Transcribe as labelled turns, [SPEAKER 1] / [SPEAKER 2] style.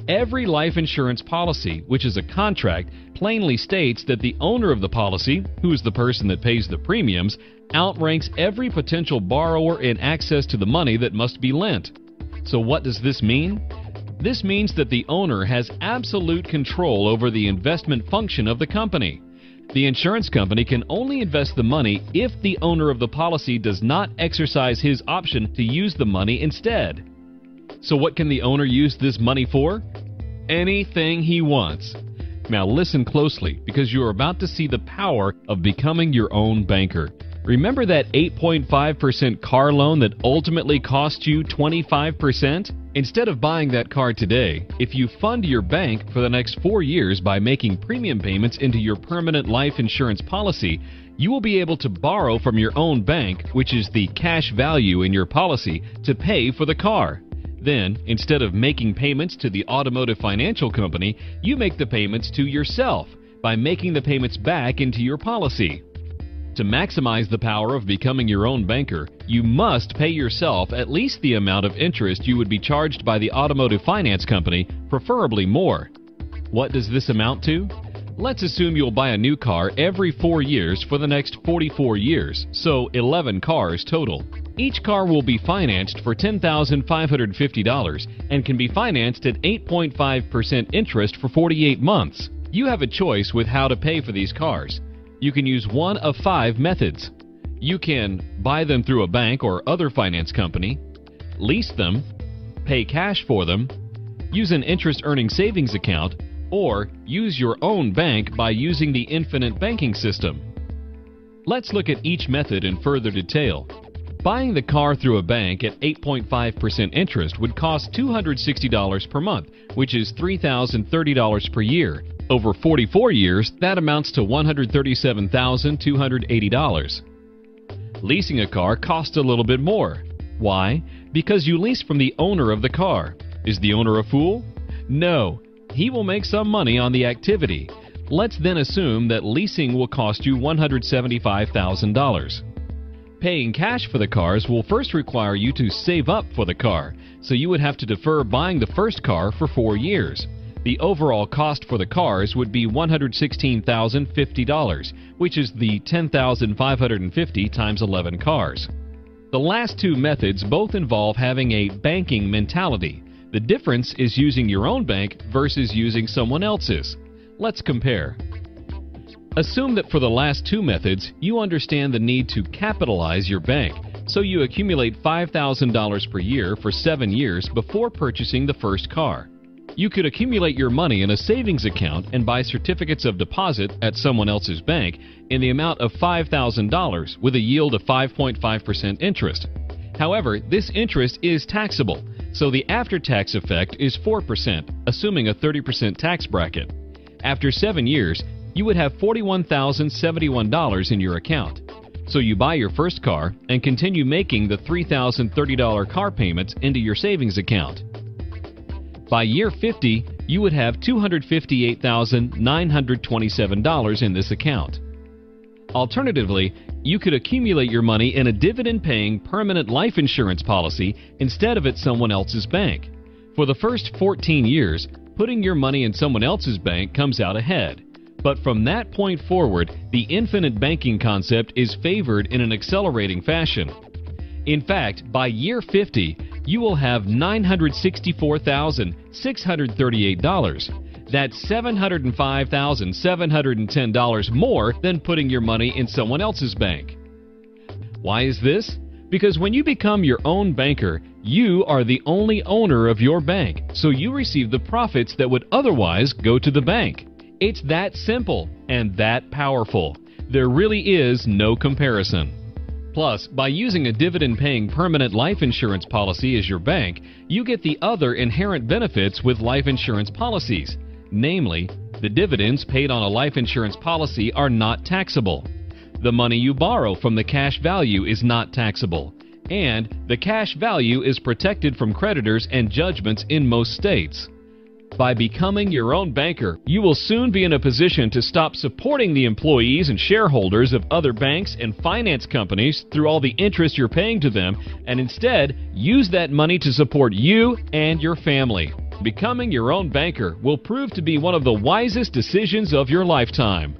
[SPEAKER 1] Every life insurance policy, which is a contract, plainly states that the owner of the policy, who is the person that pays the premiums, outranks every potential borrower in access to the money that must be lent. So what does this mean? This means that the owner has absolute control over the investment function of the company. The insurance company can only invest the money if the owner of the policy does not exercise his option to use the money instead. So what can the owner use this money for? Anything he wants. Now listen closely, because you are about to see the power of becoming your own banker. Remember that 8.5% car loan that ultimately cost you 25%? Instead of buying that car today, if you fund your bank for the next 4 years by making premium payments into your permanent life insurance policy, you will be able to borrow from your own bank, which is the cash value in your policy, to pay for the car. Then, instead of making payments to the automotive financial company, you make the payments to yourself by making the payments back into your policy. To maximize the power of becoming your own banker, you must pay yourself at least the amount of interest you would be charged by the automotive finance company, preferably more. What does this amount to? Let's assume you'll buy a new car every 4 years for the next 44 years, so 11 cars total. Each car will be financed for $10,550 and can be financed at 8.5% interest for 48 months. You have a choice with how to pay for these cars. You can use one of 5 methods. You can buy them through a bank or other finance company, lease them, pay cash for them, use an interest-earning savings account, or use your own bank by using the Infinite banking system. Let's look at each method in further detail. Buying the car through a bank at 8.5% interest would cost $260 per month, which is $3,030 per year. Over 44 years, that amounts to $137,280. Leasing a car costs a little bit more. Why? Because you lease from the owner of the car. Is the owner a fool? No. He will make some money on the activity. Let's then assume that leasing will cost you $175,000. Paying cash for the cars will first require you to save up for the car, so you would have to defer buying the first car for 4 years. The overall cost for the cars would be $116,050, which is the $10,550 times 11 cars. The last 2 methods both involve having a banking mentality. The difference is using your own bank versus using someone else's. Let's compare. Assume that for the last 2 methods, you understand the need to capitalize your bank, so you accumulate $5,000 per year for 7 years before purchasing the first car. You could accumulate your money in a savings account and buy certificates of deposit at someone else's bank in the amount of $5,000 with a yield of 5.5% interest. However, this interest is taxable, so the after-tax effect is 4%, assuming a 30% tax bracket. After 7 years, you would have $41,071 in your account. So you buy your first car and continue making the $3,030 car payments into your savings account. By year 50, you would have $258,927 in this account. Alternatively, you could accumulate your money in a dividend-paying permanent life insurance policy instead of at someone else's bank. For the first 14 years, putting your money in someone else's bank comes out ahead. But from that point forward, the infinite banking concept is favored in an accelerating fashion. In fact, by year 50, you will have $964,638. That's $705,710 more than putting your money in someone else's bank. Why is this? Because when you become your own banker, you are the only owner of your bank, so you receive the profits that would otherwise go to the bank. It's that simple and that powerful. There really is no comparison. Plus, by using a dividend-paying permanent life insurance policy as your bank, you get the other inherent benefits with life insurance policies. Namely, the dividends paid on a life insurance policy are not taxable. The money you borrow from the cash value is not taxable. And the cash value is protected from creditors and judgments in most states. By becoming your own banker, you will soon be in a position to stop supporting the employees and shareholders of other banks and finance companies through all the interest you're paying to them, and instead use that money to support you and your family. Becoming your own banker will prove to be one of the wisest decisions of your lifetime.